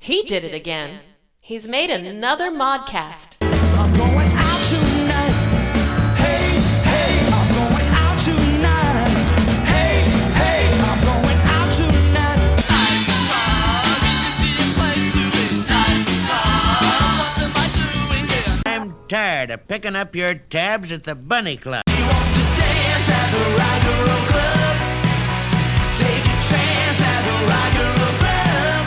He did it again. He's made another modcast. I'm going out tonight. Hey, hey, I'm going out tonight. Hey, hey, I'm going out tonight. Nightclub, is this your place to be? Nightclub, what am I doing here? I'm tired of picking up your tabs at the Bunny Club. He wants to dance at the rock and roll club. Take a chance at the rock and roll club.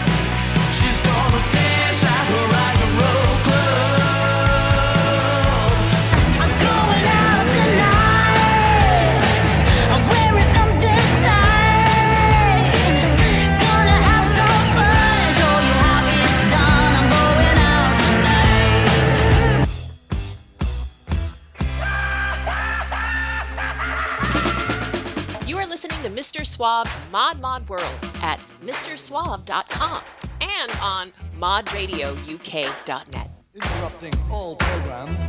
She's gonna dance at the rock and roll club. I'm going out tonight. I'm wearing something tight. Gonna have some fun. Show you how it's done. I'm going out tonight. You are listening to Mr. Suave's Mod World at mrsuave.com and on modradiouk.net. Interrupting all programs.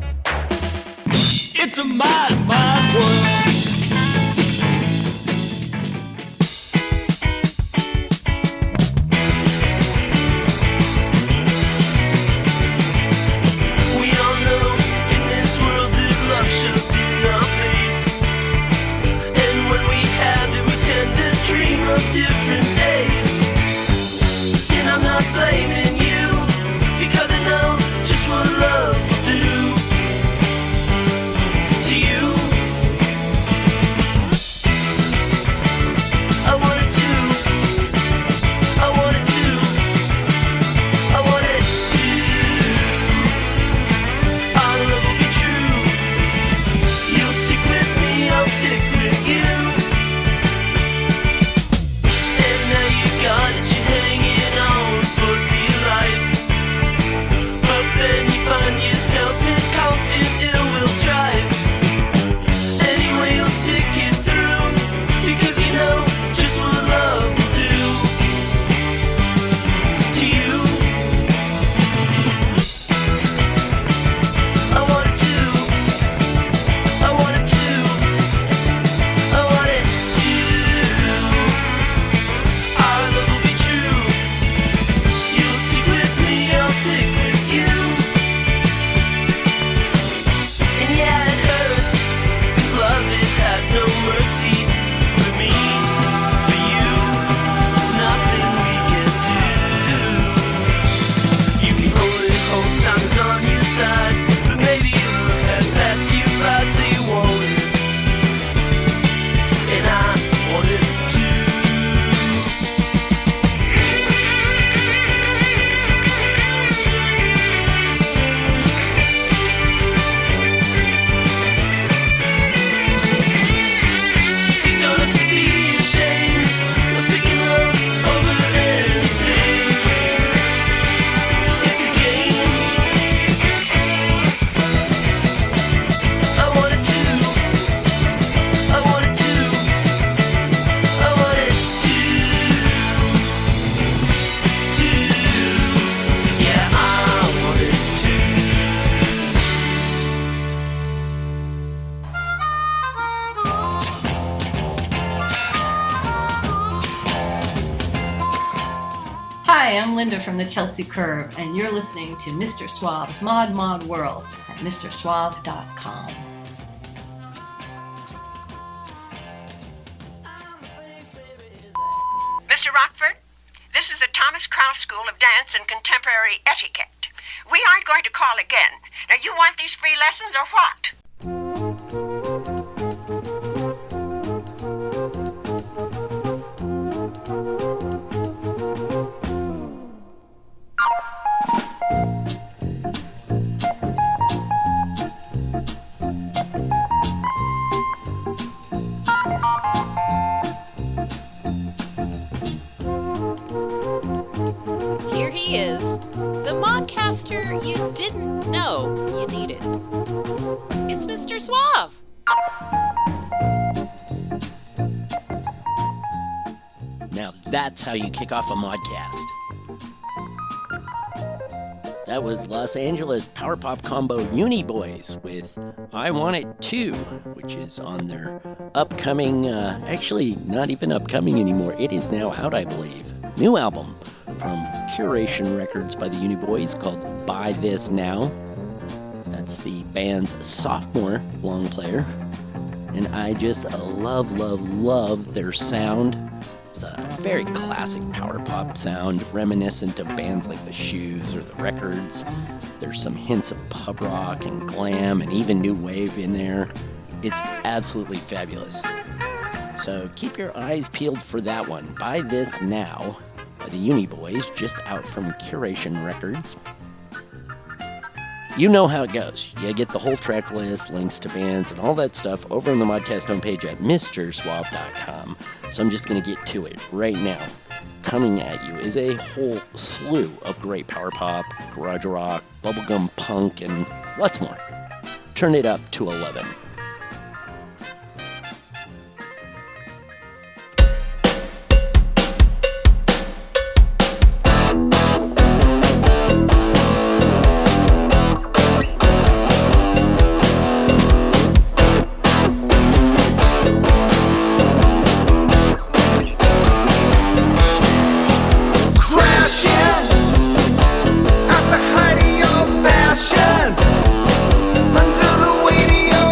It's a mod world. We all know in this world that love shoved in our face. And when we have it, we tend to dream of different days. And I'm not blaming you, because I know just what love will do to you. I wanted to, I wanted to, I wanted to. Our love will be true. You'll stick with me, I'll stick with you. And now you got it, you're hanging on for dear life. But then you find yourself in constant ill will strife. Anyway, you'll stick it through, because you know just what love will do to you. I wanted to, I wanted to, I wanted to. Our love will be true. You'll stick with me, I'll stick with you. And yeah, it hurts, 'cause love, it has no mercy for me, for you. There's nothing we can do. You can hold time is on your side, but maybe love has passed you by, so you want it. And I want it too. You don't have to be ashamed of picking love over anything. It's a game. I wanted to, I wanted to, I wanted to, yeah, I wanted to. Hi, I'm Linda from the Chelsea Curve, and you're listening to Mr. Suave's Mod World at mrsuave.com. Mr. Rockford, this is the Thomas Krause School of Dance and Contemporary Etiquette. We aren't going to call again. Now, you want these free lessons or what? Here he is, the modcaster you didn't know you needed. It's Mr. Suave. Now that's how you kick off a modcast. That was Los Angeles power pop combo Uni Boys with I Want It Too, which is on their upcoming, actually not even upcoming anymore, it is now out, I believe, new album from Curation Records by the Uni Boys called Buy This Now. That's the band's sophomore long player. And I just love their sound. It's a very classic power pop sound, reminiscent of bands like the Shoes or the Records. There's some hints of pub rock and glam and even new wave in there. It's absolutely fabulous. So keep your eyes peeled for that one. Buy This Now by the Uni Boys, just out from Curation Records. You know how it goes. You get the whole track list, links to bands, and all that stuff over on the Modcast homepage at MrSuave.com. So I'm just going to get to it right now. Coming at you is a whole slew of great power pop, garage rock, bubblegum punk, and lots more. Turn it up to 11. At the height of your fashion, under the weight of your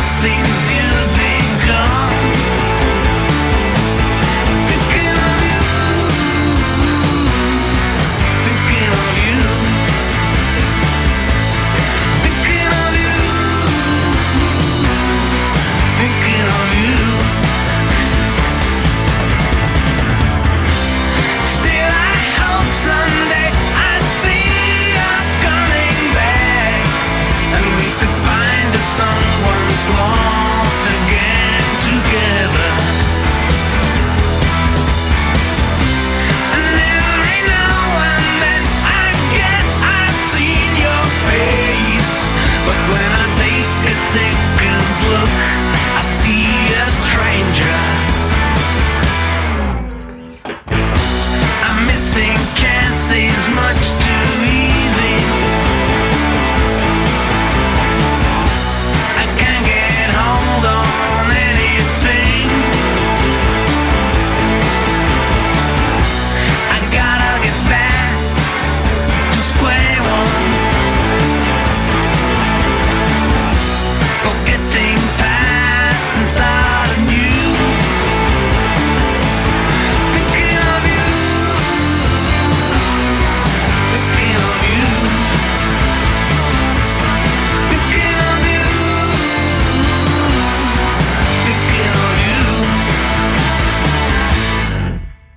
seems you've been gone. Thinking of you, thinking of you, thinking of you, thinking of you. Still I hope someday I see you coming back, and we could find us someone's lost again together. And every now and then I guess I've seen your face, but when I take a second look I see a stranger. I'm missing chances much too easy. I can't get hold on anything. I gotta get back to square one. Forgetting past and start anew. Thinking of you, thinking of you, thinking of you, thinking of you.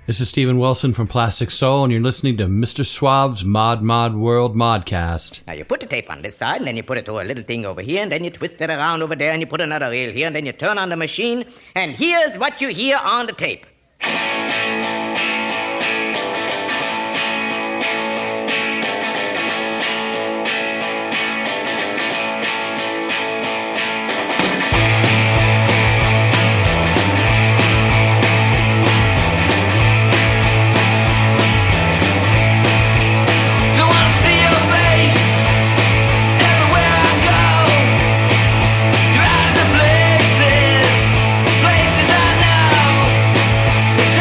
This is Stephen Wilson from Plastic Soul, and you're listening to Mr. Suave's Mod World Modcast. Now you put the tape on this side, and then you put it to a little thing over here, and then you twist it around over there, and you put another reel here, and then you turn on the machine, and here's what you hear on the tape. Don't wanna see your face everywhere I go. You're out of the places I know. It's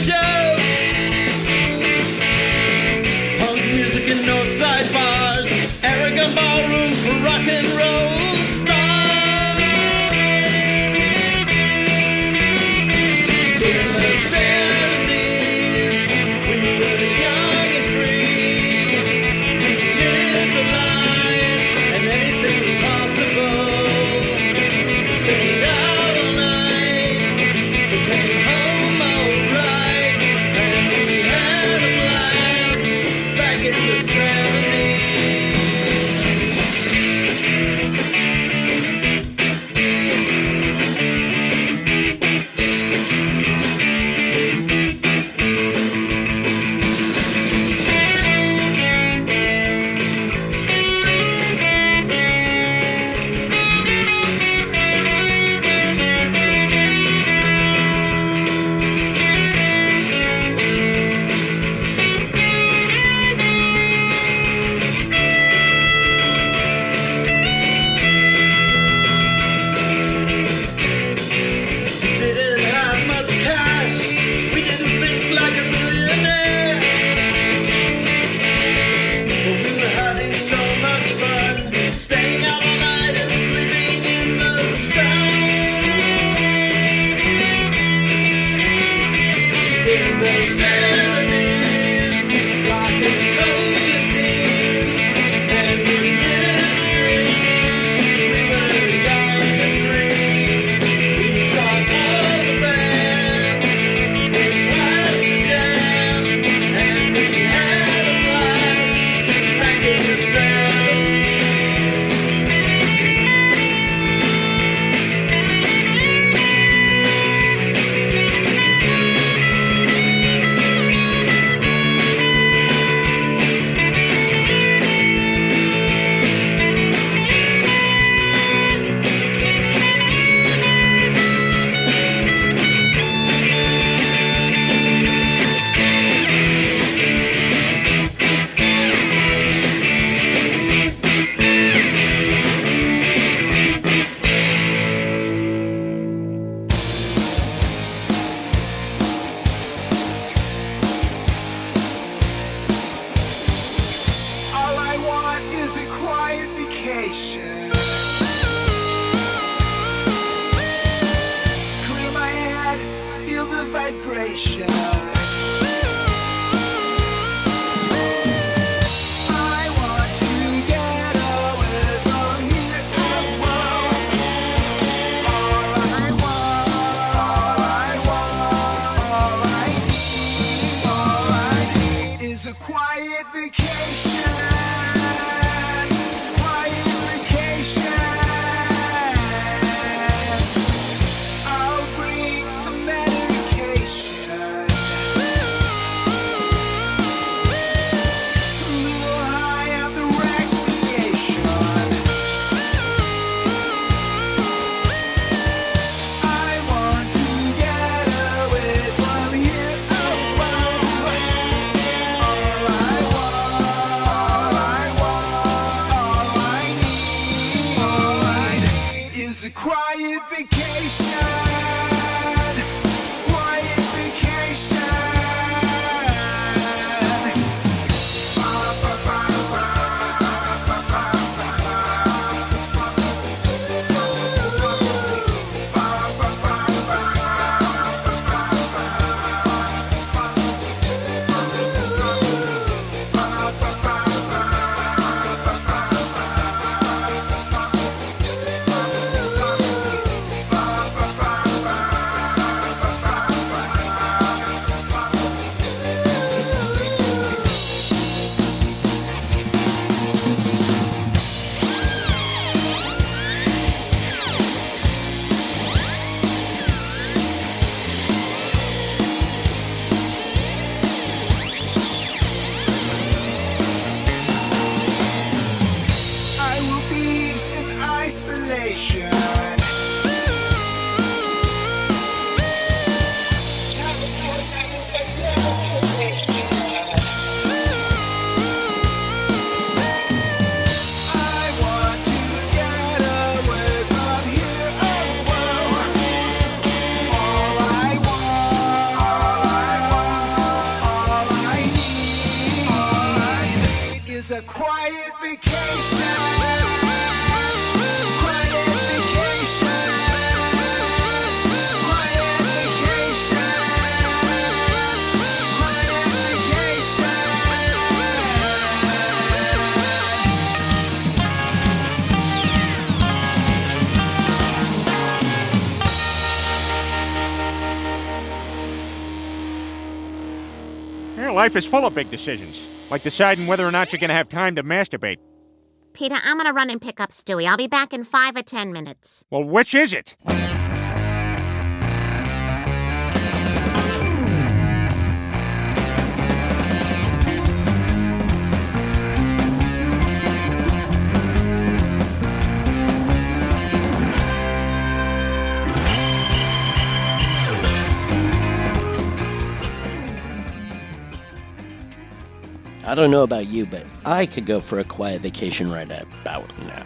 show. Punk music in Northside bars, Aragon ballroom for rock and roll stars. In the 70s, we were young and free. We lived the life, and anything was possible. We stayed out all night, we came home alright, and we had a blast back in the 70s. Didn't have much cash, we didn't think like a millionaire. But we were having so much fun, staying out all night and sleeping in the sun. In the 70s, rock and roll your teens, and we lived the dream. We were young and free. We saw all the bands, we flashed the jam, and we had a blast back in the 70s. All I want is a quiet vacation. Clear my head, feel the vibration. I want to get away from here. All I need is a quiet vacation. Quiet vacation. I'll bring some medication. A little high on the recreation. I want to get away from here. All I want a quiet vacation. Quiet vacation. Quiet vacation. Quiet vacation. Life is full of big decisions, like deciding whether or not you're going to have time to masturbate. Peter, I'm gonna run and pick up Stewie. I'll be back in 5 or 10 minutes. Well, which is it? I don't know about you, but I could go for a quiet vacation right about now.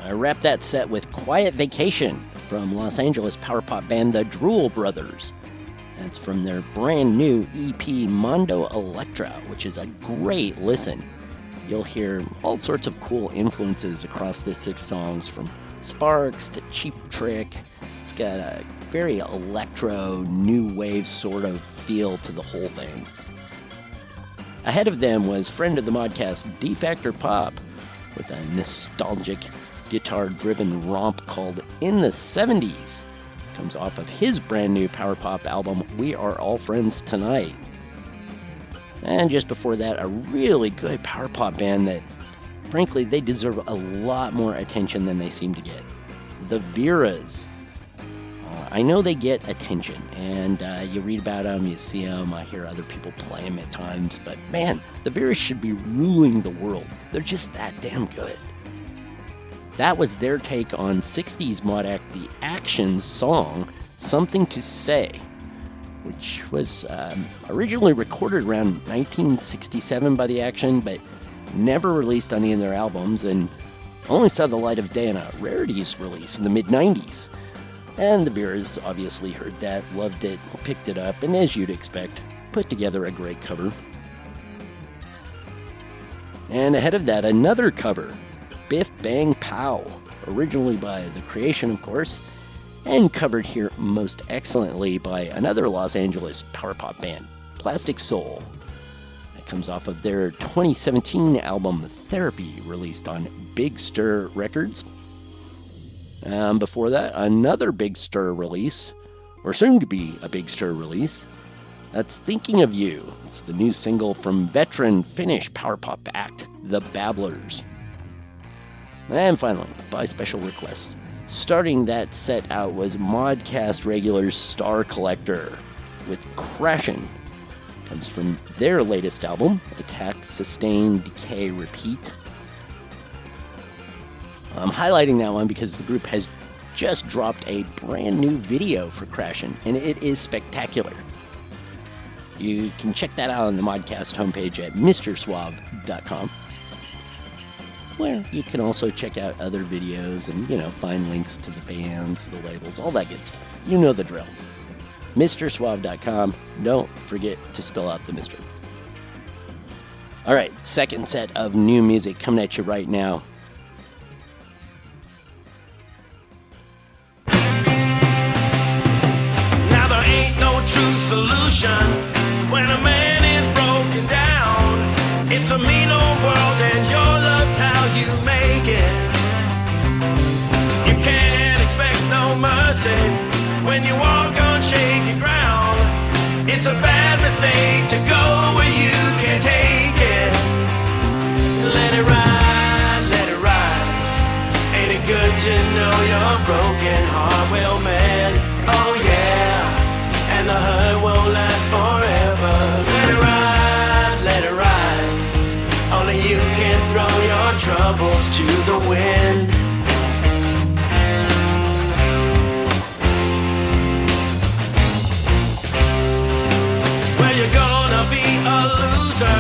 I wrapped that set with Quiet Vacation from Los Angeles power pop band The Drool Brothers. That's from their brand new EP Mondo Electra, which is a great listen. You'll hear all sorts of cool influences across the 6 songs, from Sparks to Cheap Trick. It's got a very electro, new wave sort of feel to the whole thing. Ahead of them was friend of the modcast D-Factor Pop with a nostalgic guitar-driven romp called In the 70s. Comes off of his brand new power pop album We Are All Friends Tonight. And just before that, a really good power pop band that, frankly, they deserve a lot more attention than they seem to get. The Veras. I know they get attention, and you read about them, you see them, I hear other people play them at times, but man, the Veras should be ruling the world. They're just that damn good. That was their take on 60s mod act The Action's song, Something to Say, which was originally recorded around 1967 by The Action, but never released on any of their albums, and only saw the light of day in a rarities release in the mid-90s. And the Veras obviously heard that, loved it, picked it up, and as you'd expect, put together a great cover. And ahead of that, another cover, Biff Bang Pow, originally by The Creation, of course, and covered here most excellently by another Los Angeles power pop band, Plastic Soul. That comes off of their 2017 album Therapy, released on Big Stir Records. Before that, another Big Stir release, or soon to be a Big Stir release. That's Thinking of You. It's the new single from veteran Finnish power pop act, The Babblers. And finally, by special request, starting that set out was Modcast regulars Star Collector with Crashin'. Comes from their latest album, Attack, Sustain, Decay, Repeat. I'm highlighting that one because the group has just dropped a brand new video for Crashin', and it is spectacular. You can check that out on the Modcast homepage at MrSuave.com, where you can also check out other videos and, find links to the bands, the labels, all that good stuff. You know the drill. MrSuave.com. Don't forget to spell out the Mr. All right, second set of new music coming at you right now. Now there ain't no true solution when a man is broken down. It's a mean old world and your love's how you make it. You can't expect no mercy when you walk on shaky ground. It's a bad mistake to go where you can't take it. Let it ride, let it ride. Ain't it good to know your broken heart will mend? Oh yeah, and the hurt won't last forever. Let it ride, only you can throw your troubles to the wind. Well, you're gonna be a loser,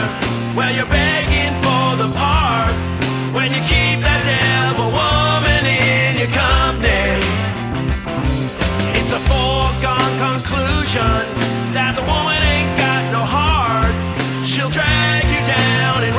well, you're begging for the part, when you keep that devil woman in your company. It's a foregone conclusion that the woman ain't got no heart. She'll drag you down and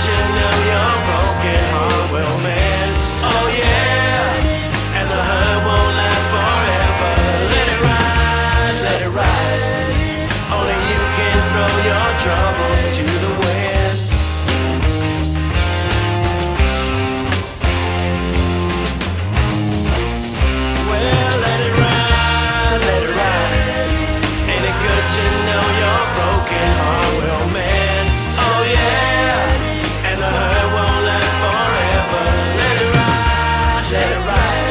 you know your broken heart will mend. Oh yeah, and the hurt won't last forever. Let it ride, let it ride. Only you can throw your troubles to the wind. Well, let it ride, let it ride. Ain't it good to know your broken heart will mend? Oh yeah, and the hurt won't last forever. Let it ride, let it ride.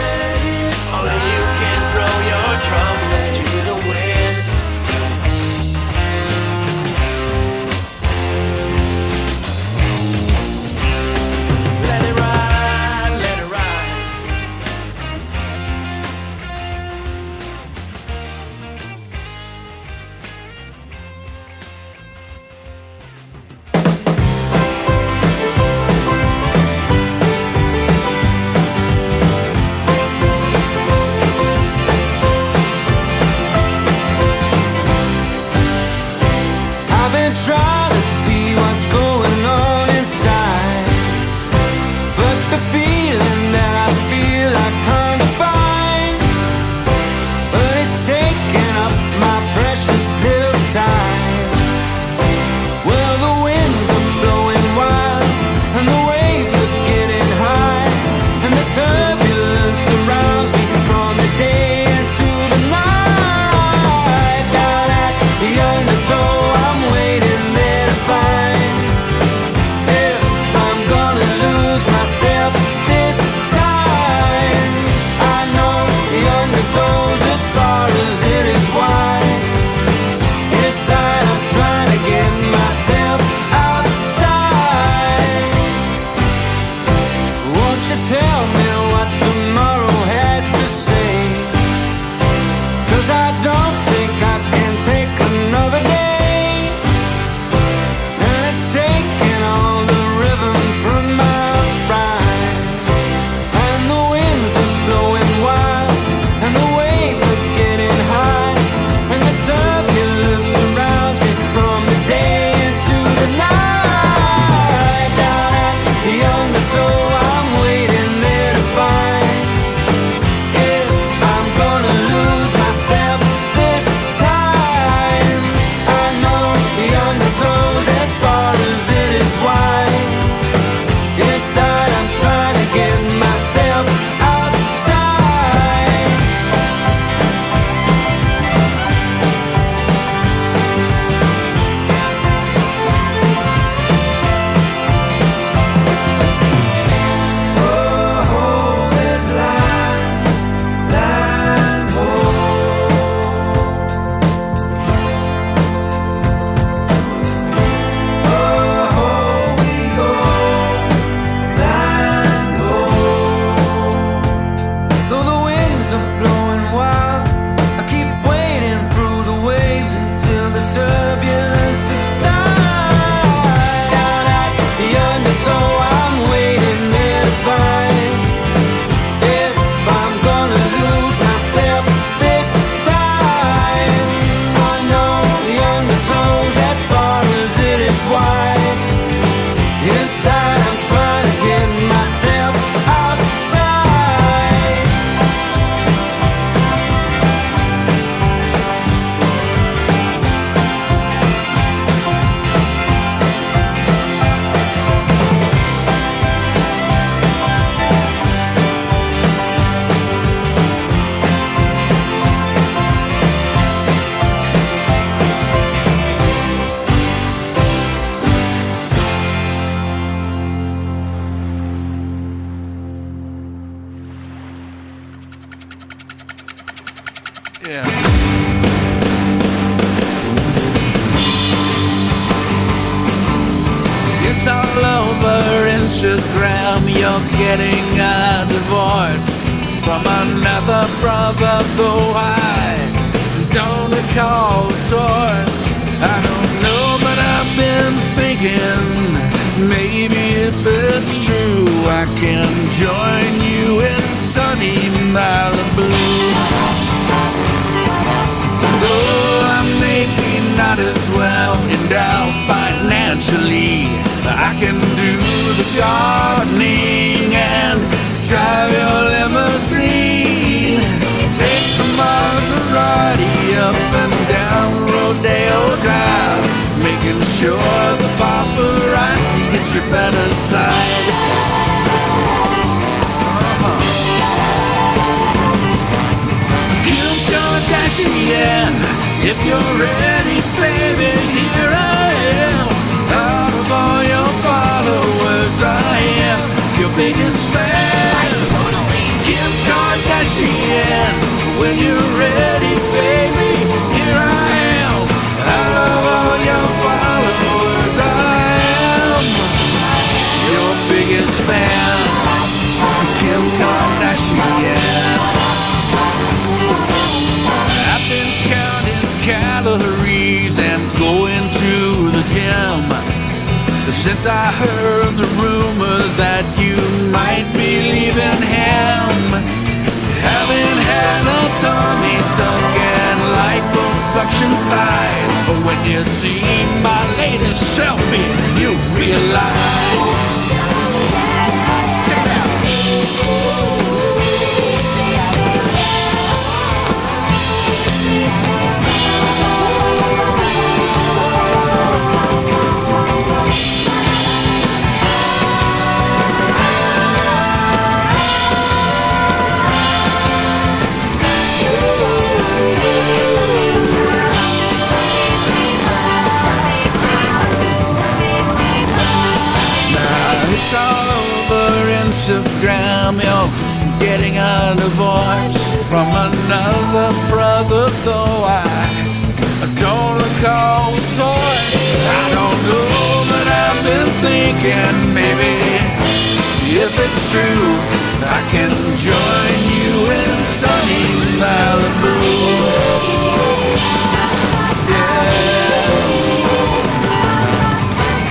Only you can throw your troubles to the wind. Let it ride, let it ride. I've been trying to see what's going on inside, but the feeling that I feel I can't define. But it's taking up my precious little time. Well, the winds are blowing wild, and the waves are getting high, and the turbulence surrounds me from the day into the night. Down at the undertow, I'm waiting there to find if I'm gonna lose myself this time. I know the undertow's as far as it is wide. Inside, I'm trying to get myself outside. Won't you tell me what tomorrow has to say? 'Cause I don't think I can take another day. And it's taking all the rhythm from my rhyme. And the winds are blowing wild, and the waves are getting high, and the turbulence surrounds me from the day into the night. Down at the undertow, I'm waiting there to find if I'm gonna lose myself this time. I know the undertow's as far as it is wide. Inside, I'm trying to get myself outside. Oh, there's line, oh, we go, land though the winds are blowing wild, I keep wading through the waves until the turbulence subsides. Down at the undertow, I'm waiting there to find if I'm gonna lose myself this time. I know the undertow's as far as it is wide. Inside, I'm trying to get myself outside. It's all over Instagram, you're getting a divorce from another brother, though I don't recall the source. I don't know, but I've been thinking maybe if it's true, I can join you in sunny Malibu. Though I may be not as well endowed financially, I can do the gardening and drive your limousine. Take the Maserati up and down Rodeo Drive, making sure the paparazzi gets your better side. Kim Kardashian, if you're ready, baby, here I am. Out of all your followers, I am your biggest fan. Kim Kardashian, when you're ready, baby, here I am. Out of all your followers, I am your biggest fan. Kim Kardashian. I've been counting calories and going to the gym since I heard the rumor that you might be leaving him. Haven't had a tummy tuck and liposuction thighs, but when you see my latest selfie, you realize. Check it out. It's all over Instagram, you're getting a divorce from another brother, though I don't recall the source. I don't know, but I've been thinking maybe if it's true, I can join you in sunny Malibu. Yeah.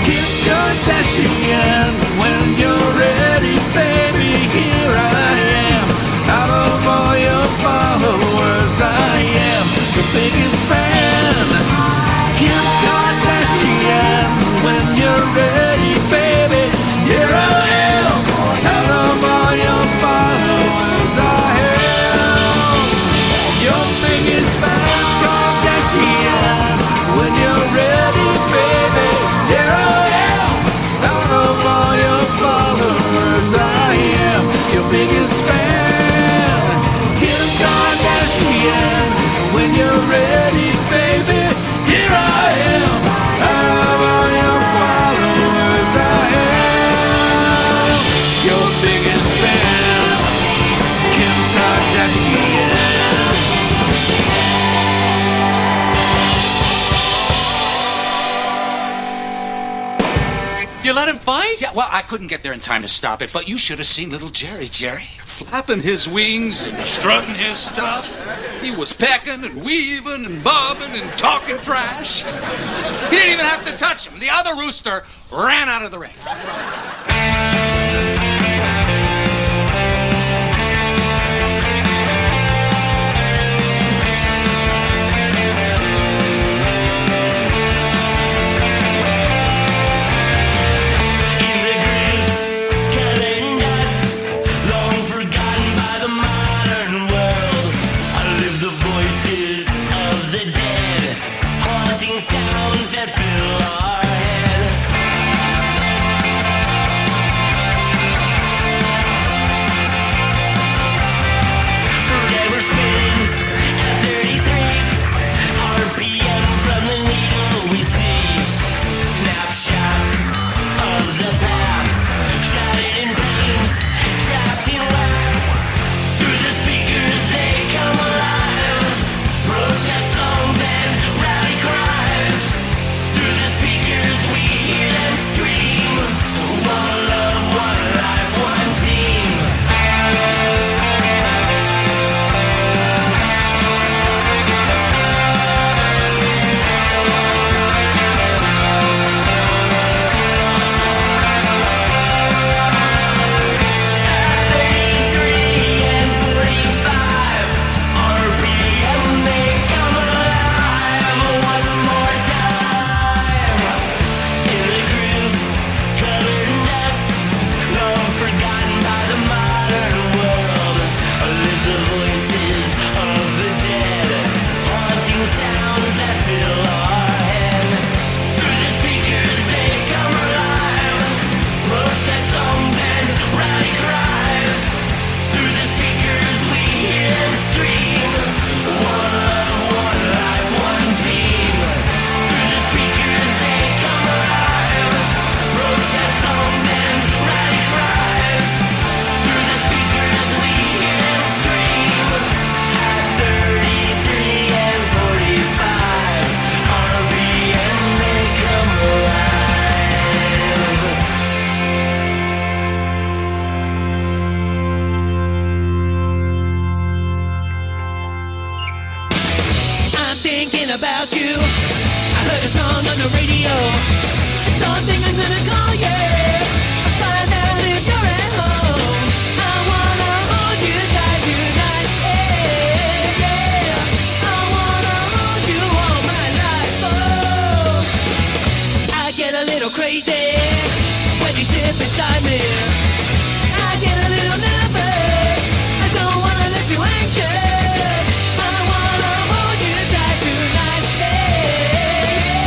Kim Kardashian, when you're ready, baby, here I am. Out of all your followers, I am the biggest fan. Kim Kardashian, when you're ready, baby, here I am. Out of all your followers, I am your biggest fan. Kardashian, when you're ready, baby, here I am. Out of all your followers, I am your biggest fan. Kim Kardashian, when you're ready, baby, here I am. Out of all your followers, I am your biggest fan. Kim Kardashian. You let him fight? Yeah, well, I couldn't get there in time to stop it, but you should have seen little Jerry. Flapping his wings and strutting his stuff. He was pecking and weaving and bobbing and talking trash. He didn't even have to touch him. The other rooster ran out of the ring. Sounds that fill our head. about you. I heard a song on the radio. Don't think I'm gonna call you. Find out if you're at home. I wanna hold you tight tonight. Yeah, yeah. I wanna hold you all my life. Oh, I get a little crazy when you sit beside me. I get a little nervous. I don't wanna let you anxious. I wanna hold you tight tonight. Yeah, yeah.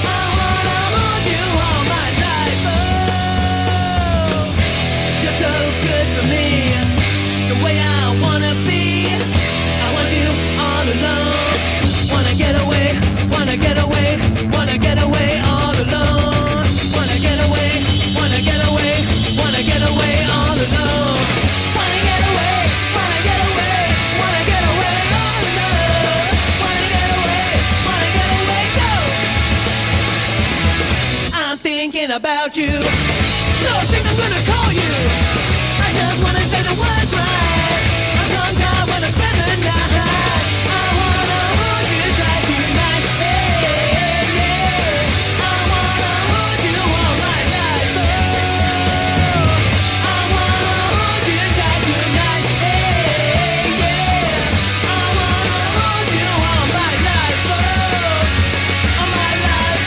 I wanna hold you all my life. Oh, you're so good for me, the way I wanna be. I want you all alone. Wanna get away, wanna get away, wanna get away all alone. Wanna get away, wanna get away, wanna get away all alone. Wanna get away, wanna get away, wanna get away all alone. Wanna get away, go. I'm thinking about you, so I think I'm gonna call you. I just wanna say the words right. I'm tongue-tied when I spend the night. I wanna hold you tight tonight. Yeah, yeah. I wanna hold you all my life. Oh, I wanna hold you tight tonight. Yeah, yeah. I wanna hold you all my life. Oh, all my life.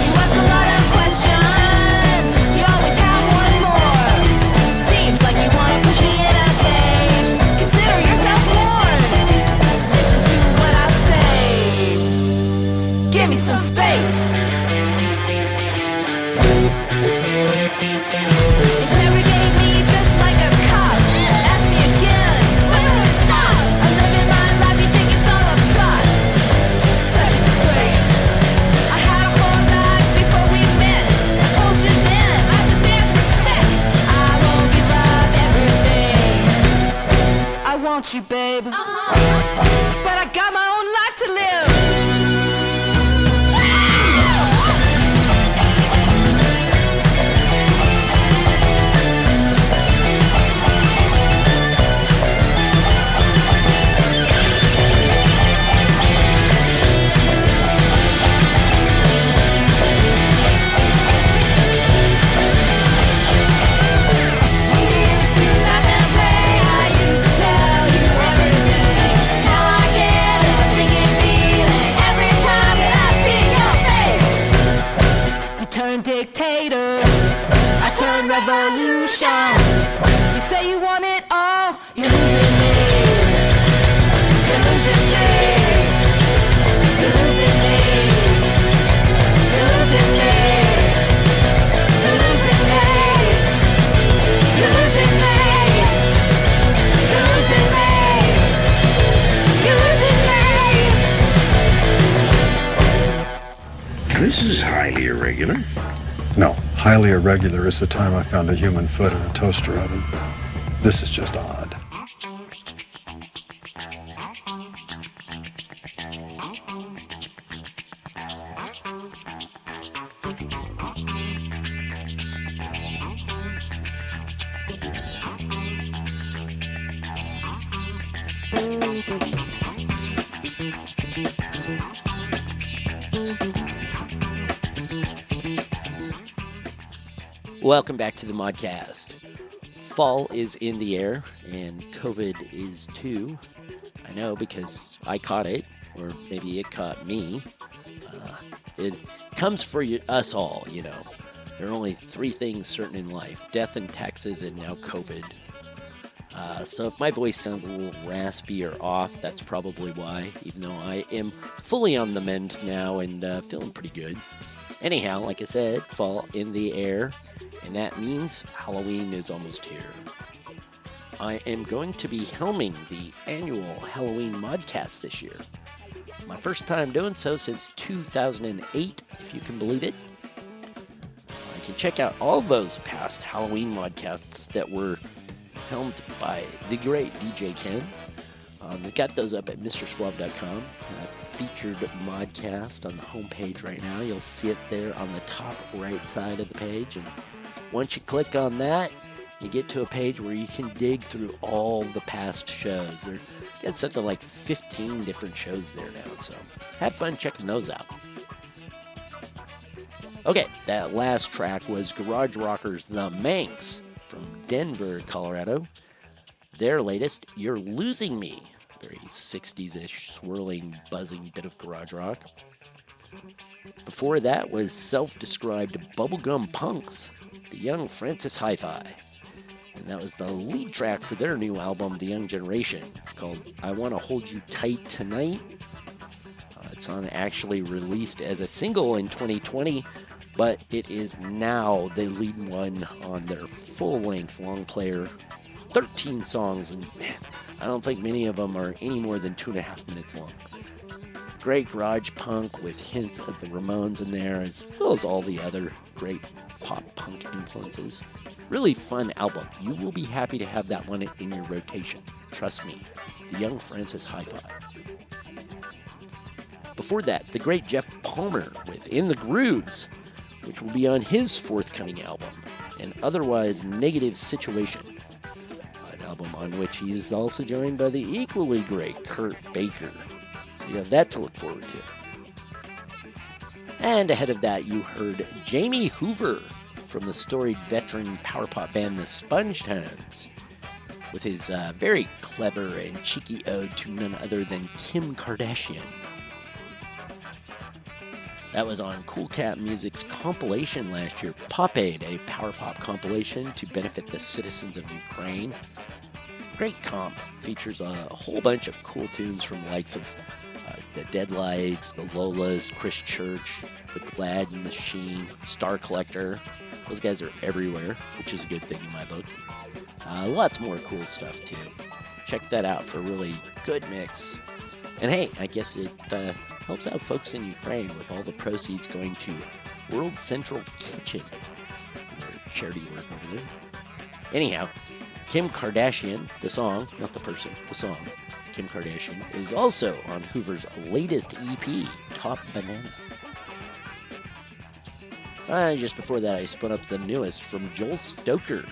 You ask a lot of questions. You always have one more. Seems like you wanna push me in a cage. Consider yourself warned. Listen to what I say. Give me some space. Interrogate me just like a cop. Ask me again. When will it stop? I'm living my life. You think it's all a plot? Such a disgrace. I had a whole life before we met. I told you then I demand respect. I won't give up everything. I want you, babe. But I got my own life to live. We used to laugh and play. I used to tell you everything. Now I get a sinking feeling every time that I see your face. You turn dictator, I turn revolution. You say you want it all, you're losing me. You're losing me. You're losing me. You're losing me. You're losing me. You're losing me. You're losing me. You're losing me. This is highly irregular. No, highly irregular is the time I found a human foot in a toaster oven. This is just odd. Welcome back to the Modcast. Fall is in the air, and COVID is too. I know because I caught it, or maybe it caught me. It comes for us all, you know. There are only three things certain in life: death and taxes, and now COVID. So if my voice sounds a little raspy or off, that's probably why, even though I am fully on the mend now and feeling pretty good. Anyhow, like I said, fall in the air, and that means Halloween is almost here. I am going to be helming the annual Halloween Modcast this year. My first time doing so since 2008, if you can believe it. You can check out all those past Halloween Modcasts that were helmed by the great DJ Ken. They got those up at MrSuave.com. Featured modcast on the homepage right now. You'll see it there on the top right side of the page. And once you click on that, you get to a page where you can dig through all the past shows. There got something like 15 different shows there now, so have fun checking those out. Okay, that last track was Garage Rockers The Manx from Denver, Colorado. Their latest, You're Losing Me. Very 60s-ish, swirling, buzzing bit of garage rock. Before that was self-described bubblegum punks, the Young Francis Hi-Fi. And that was the lead track for their new album, The Young Generation. It's called I Want to Hold You Tight Tonight. It's actually released as a single in 2020, but it is now the lead one on their full-length long player. 13 songs, and man, I don't think many of them are any more than 2.5 minutes long. Great garage punk with hints of the Ramones in there, as well as all the other great pop punk influences. Really fun album. You will be happy to have that one in your rotation. Trust me. The Young Francis Hi-Fi. Before that, the great Jeff Palmer with In the Grooves, which will be on his forthcoming album, An Otherwise Negative Situation. An album on which he's also joined by the equally great Kurt Baker. So you have that to look forward to. And ahead of that, you heard Jamie Hoover from the storied veteran power pop band The Sponge Tones, with his very clever and cheeky ode to none other than Kim Kardashian. That was on Cool Cat Music's compilation last year, Pop Aid, a power pop compilation to benefit the citizens of Ukraine. Great comp, features a whole bunch of cool tunes from the likes of the Deadlights, the Lolas, Chris Church, the Glad Machine, Star Collector. Those guys are everywhere, which is a good thing in my book. Lots more cool stuff too. Check that out for a really good mix. And hey, I guess it helps out folks in Ukraine with all the proceeds going to World Central Kitchen, their charity work over there. Anyhow, Kim Kardashian, the song, not the person, the song, Kim Kardashian, is also on Hoover's latest EP, Top Banana. Just before that, I spun up the newest from Joel Stoker.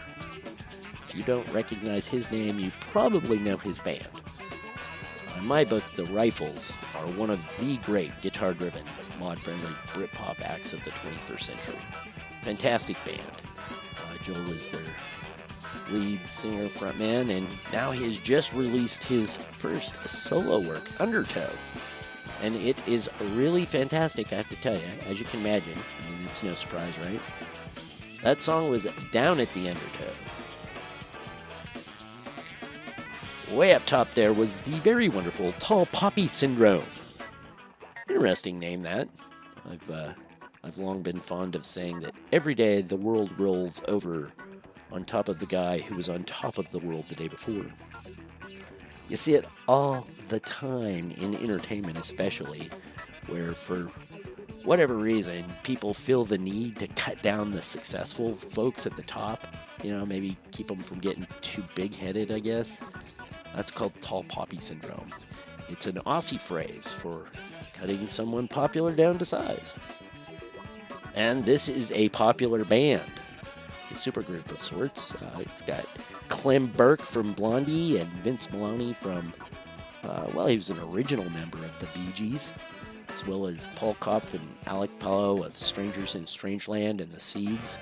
If you don't recognize his name, you probably know his band. In my book, the Rifles are one of the great guitar-driven, mod-friendly Britpop acts of the 21st century. Fantastic band. Joel is their lead singer, frontman, and now he has just released his first solo work, Undertow. And it is really fantastic, I have to tell you, as you can imagine. I mean, it's no surprise, right? That song was Down at the Undertow. Way up top there was the very wonderful Tall Poppy Syndrome. Interesting name, that. I've long been fond of saying that every day the world rolls over on top of the guy who was on top of the world the day before. You see it all the time in entertainment, especially, where for whatever reason, people feel the need to cut down the successful folks at the top. You know, maybe keep them from getting too big-headed, I guess. That's called Tall Poppy Syndrome. It's an Aussie phrase for cutting someone popular down to size. And this is a popular band, a supergroup of sorts. It's got Clem Burke from Blondie and Vince Maloney from, he was an original member of the Bee Gees, as well as Paul Kopf and Alec Paulo of Strangers in Strangeland and the Seeds.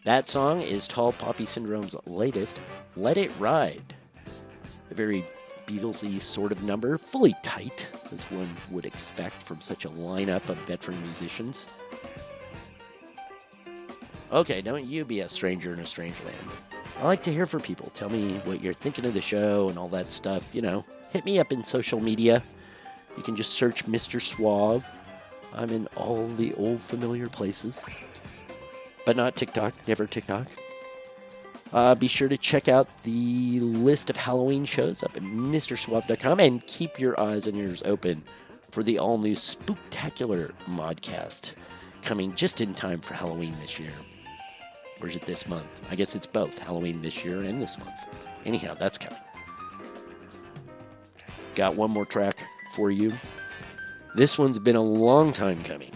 That song is Tall Poppy Syndrome's latest, Let It Ride. A very Beatlesy sort of number, fully tight, as one would expect from such a lineup of veteran musicians. Okay, don't you be a stranger in a strange land. I like to hear from people. Tell me what you're thinking of the show and all that stuff. You know, hit me up in social media. You can just search Mr. Suave. I'm in all the old familiar places. But not TikTok, never TikTok. Be sure to check out the list of Halloween shows up at MrSuave.com and keep your eyes and ears open for the all-new Spooktacular modcast coming just in time for Halloween this year. Or is it this month? I guess it's both. Halloween this year and this month. Anyhow, that's coming. Got one more track for you. This one's been a long time coming.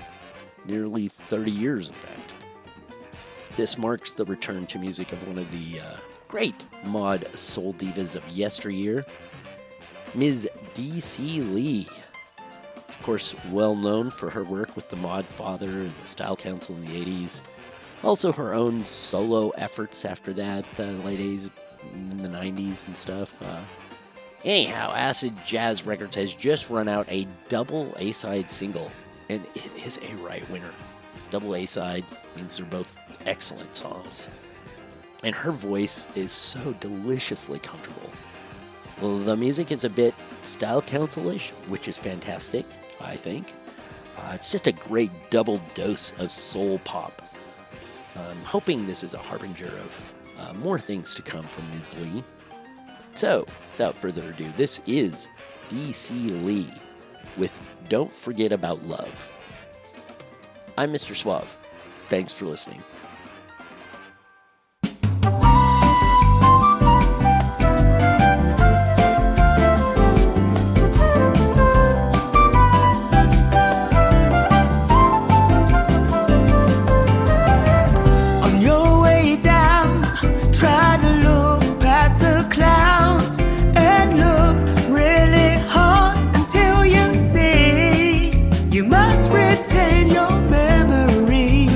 Nearly 30 years, in fact. This marks the return to music of one of the great mod soul divas of yesteryear, Ms. D.C. Lee. Of course, well known for her work with the Mod Father and the Style Council in the 80s. Also her own solo efforts after that, late 80s, in the 90s and stuff. Anyhow, Acid Jazz Records has just run out a double A-side single, and it is a right winner. Double A-side means they're both excellent songs. And her voice is so deliciously comfortable. Well, the music is a bit Style Council-ish, which is fantastic, I think. It's just a great double dose of soul pop. I'm hoping this is a harbinger of more things to come from Ms. Lee. So, without further ado, this is D.C. Lee with Don't Forget About Love. I'm Mr. Suave. Thanks for listening. On your way down, try to look past the clouds and look really hard until you see. You must retain your memory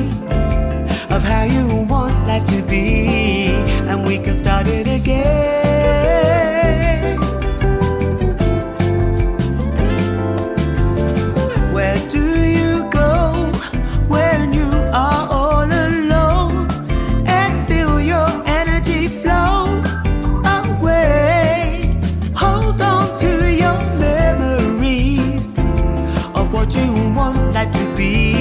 of how you want life to be, and we can start it again. Where do you go when you are all alone and feel your energy flow away? Hold on to your memories of what you want life to be.